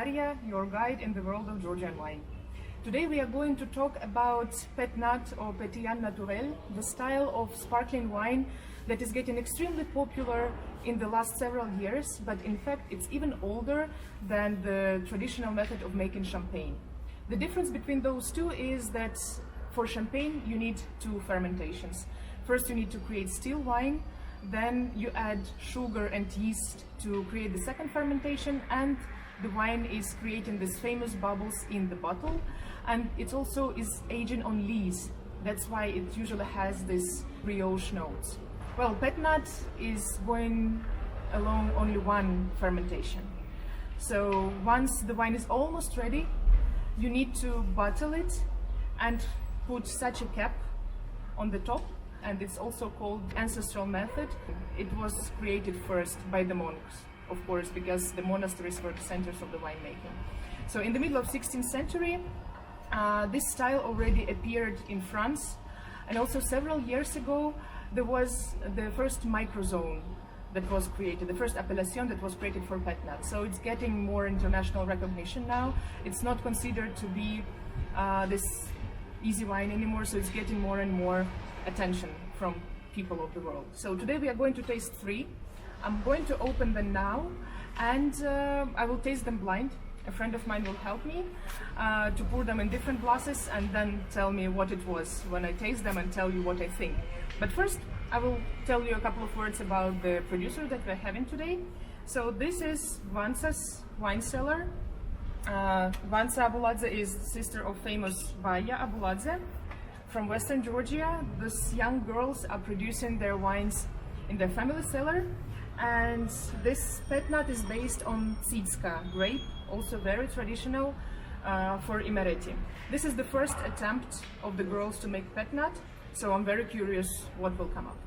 Daria, your guide in the world of Georgian wine. Today we are going to talk about Pét-nat or pétillant naturel, the style of sparkling wine that is getting extremely popular in the last several years, but in fact it's even older than the traditional method of making champagne. The difference between those two is that for champagne you need two fermentations. First you need to create still wine, then you add sugar and yeast to create the second fermentation, and the wine is creating these famous bubbles in the bottle, and it also is aging on lees. That's why it usually has this brioche notes. Well, Pét-nat is going along only one fermentation. So once the wine is almost ready, you need to bottle it and put such a cap on the top, and it's also called ancestral method. It was created first by the monks, of course, because the monasteries were the centers of the winemaking. So in the middle of 16th century, this style already appeared in France, and also several years ago there was the first microzone that was created, the first appellation that was created for Pét-nat. So it's getting more international recognition now. It's not considered to be this easy wine anymore, so it's getting more and more attention from people of the world. So today we are going to taste three. I'm going to open them now, and I will taste them blind. A friend of mine will help me to pour them in different glasses and then tell me what it was when I taste them and tell you what I think. But first, I will tell you a couple of words about the producer that we're having today. So this is Vantsa's wine cellar. Vantsa Abuladze is sister of famous Baya Abuladze from Western Georgia. These young girls are producing their wines in their family cellar, and this Pét-nat is based on Tsitska grape, also very traditional for Imereti. This is the first attempt of the girls to make Pét-nat, so I'm very curious what will come up.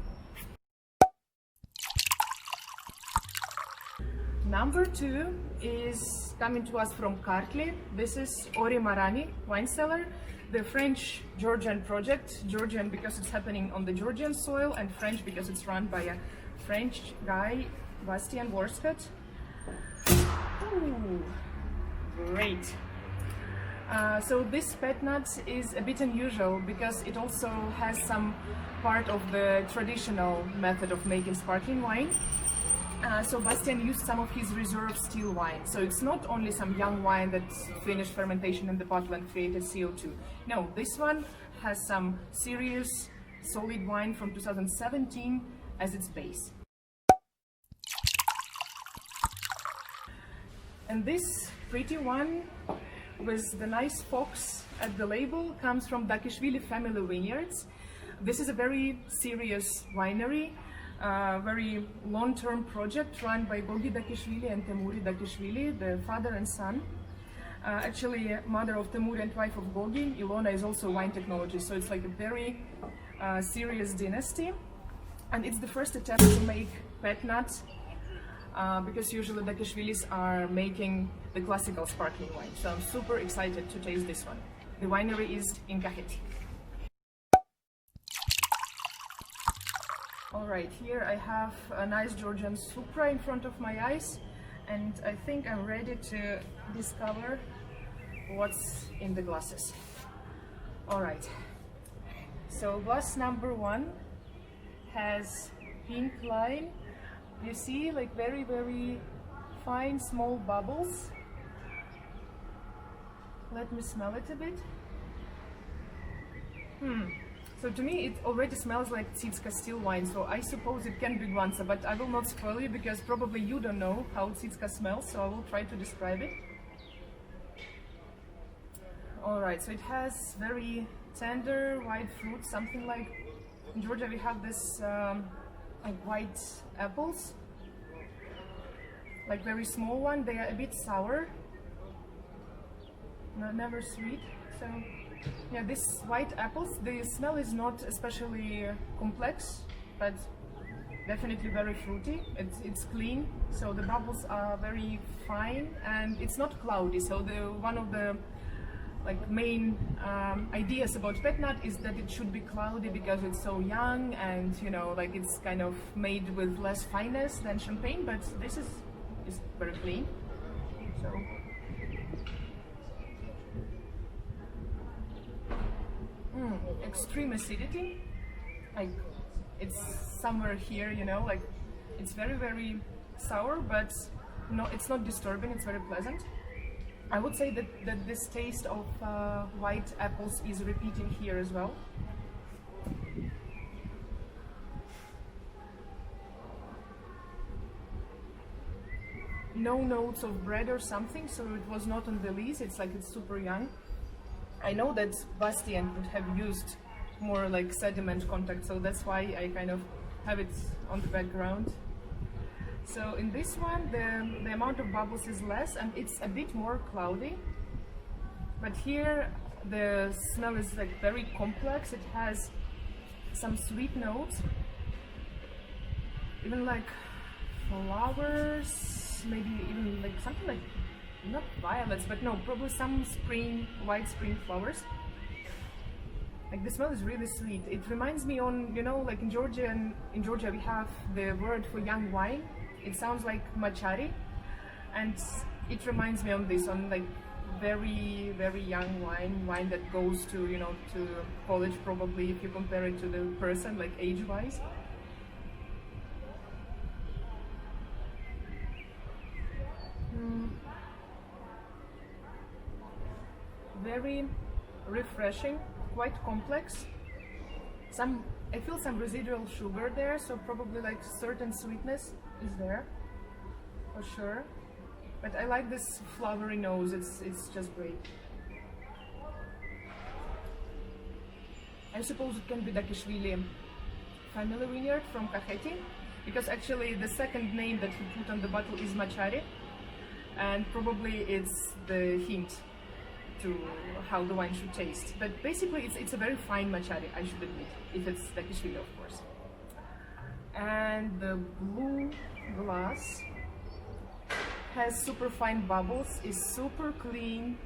Number two is coming to us from Kartli. This is Ori Mirani wine cellar, the French Georgian project. Georgian because it's happening on the Georgian soil, and French because it's run by a French guy, Bastian Worscott. Ooh, great. So this Pét-nat is a bit unusual because it also has some part of the traditional method of making sparkling wine. So Bastian used some of his reserve still wine. So it's not only some young wine that finished fermentation in the bottle and created CO2. No, this one has some serious solid wine from 2017 as its base. And this pretty one with the nice fox at the label comes from Bacchus Village family vineyards. This is a very serious winery, very long-term project run by Gogi Dakishvili and Temuri Dakishvili, the father and son. Actually, mother of Temuri and wife of Gogi, Ilona, is also wine technology, so it's like a very serious dynasty. And it's the first attempt to make Pét-nat, because usually Dakishvilis are making the classical sparkling wine. So I'm super excited to taste this one. The winery is in Kaheti. Alright, here I have a nice Georgian Supra in front of my eyes, and I think I'm ready to discover what's in the glasses. Alright, so glass number one has pink line. You see, like very, very fine small bubbles. Let me smell it a bit. So to me, it already smells like Tsitska still wine, so I suppose it can be Guanza, but I will not spoil you because probably you don't know how Tsitska smells, so I will try to describe it. Alright, so it has very tender white fruit, something like, in Georgia we have this like white apples, like very small one. They are a bit sour, never sweet. So yeah, these white apples, the smell is not especially complex, but definitely very fruity. It's clean, so the bubbles are very fine, and it's not cloudy. So one of the main ideas about Pét-nat is that it should be cloudy because it's so young, and it's kind of made with less fineness than champagne. But this is very clean. So extreme acidity. Like it's somewhere here, you know, like it's very, very sour, but no, it's not disturbing, it's very pleasant. I would say that this taste of white apples is repeating here as well. No notes of bread or something, so it was not on the lees, it's like it's super young. I know that Bastien would have used more like sediment contact, so that's why I kind of have it on the background. So in this one, the amount of bubbles is less and it's a bit more cloudy. But here the smell is like very complex. It has some sweet notes, even like flowers, maybe even like something like, not violets, but no, probably some spring, white spring flowers. Like the smell is really sweet. It reminds me on, you know, like in Georgia we have the word for young wine. It sounds like machari, and it reminds me on this, on like very, very young wine that goes to, you know, to college probably, if you compare it to the person, like age-wise. Very refreshing, quite complex. I feel some residual sugar there, so probably like certain sweetness is there, for sure. But I like this flowery nose, it's just great. I suppose it can be Bacchus family vineyard from Kakheti, because actually the second name that he put on the bottle is Machari, and probably it's the hint to how the wine should taste. But basically it's a very fine Machari, I should admit, if it's Bacchus, of course. And the blue glass has super fine bubbles, is super clean,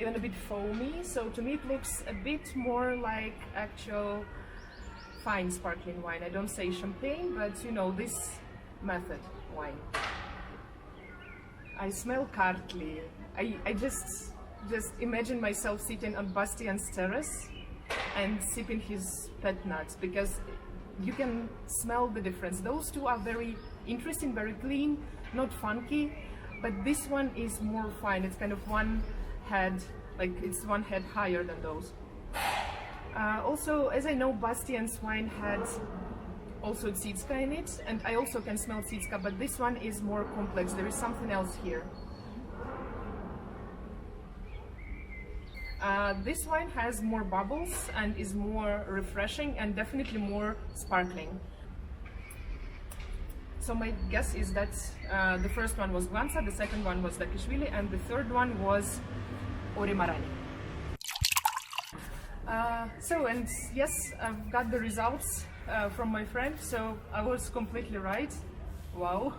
even a bit foamy, so to me it looks a bit more like actual fine sparkling wine. I don't say champagne, but you know, this method wine. I smell Kartli. I just imagine myself sitting on Bastian's terrace and sipping his Pét-Nats, because you can smell the difference. Those two are very interesting, very clean, not funky, but this one is more fine. It's kind of one head, like it's one head higher than those. Also, as I know, Bastian's wine had also Tsitska in it, and I also can smell Tsitska, but this one is more complex. There is something else here. This wine has more bubbles and is more refreshing and definitely more sparkling. So my guess is that the first one was Guanza, the second one was Dakishvili, and the third one was Ori Mirani. And yes, I've got the results from my friend, so I was completely right. Wow,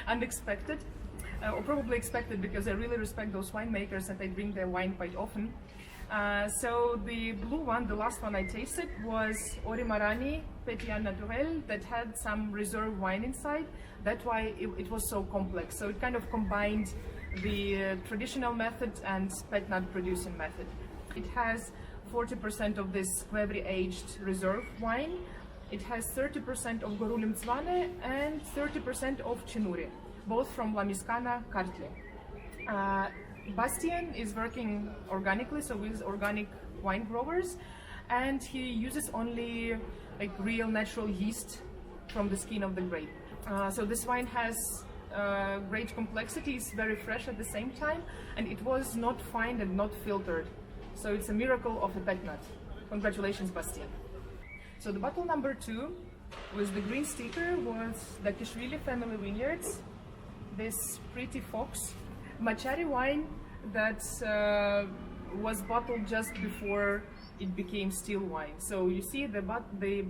unexpected. Or probably expected, because I really respect those winemakers and I drink their wine quite often. So the blue one, the last one I tasted, was Ori Mirani pétillant naturel that had some reserve wine inside. That's why it was so complex. So it kind of combined the traditional method and Pét-Nat producing method. It has 40% of this cleverly aged reserve wine. It has 30% of Gorulim Tzvane and 30% of Chinuri, both from La Miscana, Kartli. Bastien is working organically, so with organic wine growers, and he uses only like real natural yeast from the skin of the grape. So this wine has great complexity, it's very fresh at the same time, and it was not fined and not filtered. So it's a miracle of a Pét-Nat. Congratulations, Bastien. So the bottle number 2 with the green sticker was Dakishvili Family Vineyards. This pretty fox Machari wine that was bottled just before it became still wine. So you see the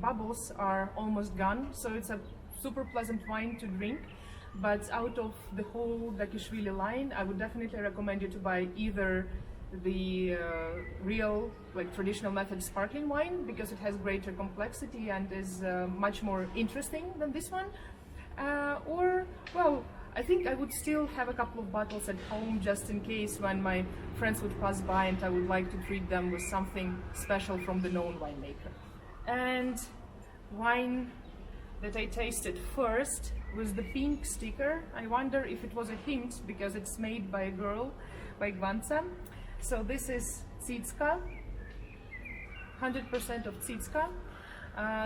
bubbles are almost gone, so it's a super pleasant wine to drink. But out of the whole Dakishvili line, I would definitely recommend you to buy either the real, like traditional method sparkling wine, because it has greater complexity and is much more interesting than this one, or well, I think I would still have a couple of bottles at home just in case when my friends would pass by and I would like to treat them with something special from the known winemaker. And wine that I tasted first was the pink sticker. I wonder if it was a hint because it's made by a girl, by Gvanca. So this is Tsitska, 100% of Tsitska.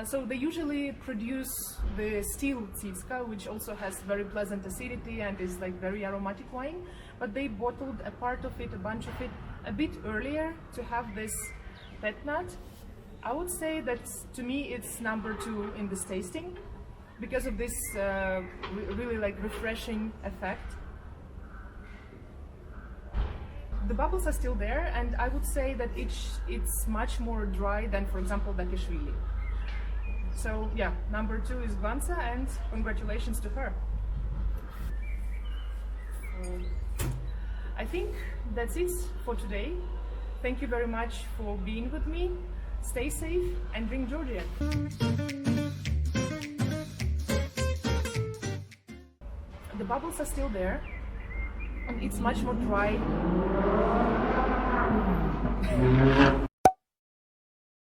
So they usually produce the steel Tsitska, which also has very pleasant acidity and is like very aromatic wine, but they bottled a part of it, a bunch of it, a bit earlier to have this Pét-Nat. I would say that to me it's number 2 in this tasting because of this really like refreshing effect. The bubbles are still there, and I would say that it's much more dry than, for example, Bacchus Village. So yeah, number 2 is Gvanca, and congratulations to her. I think that's it for today. Thank you very much for being with me. Stay safe and drink Georgian. The bubbles are still there, and it's much more dry.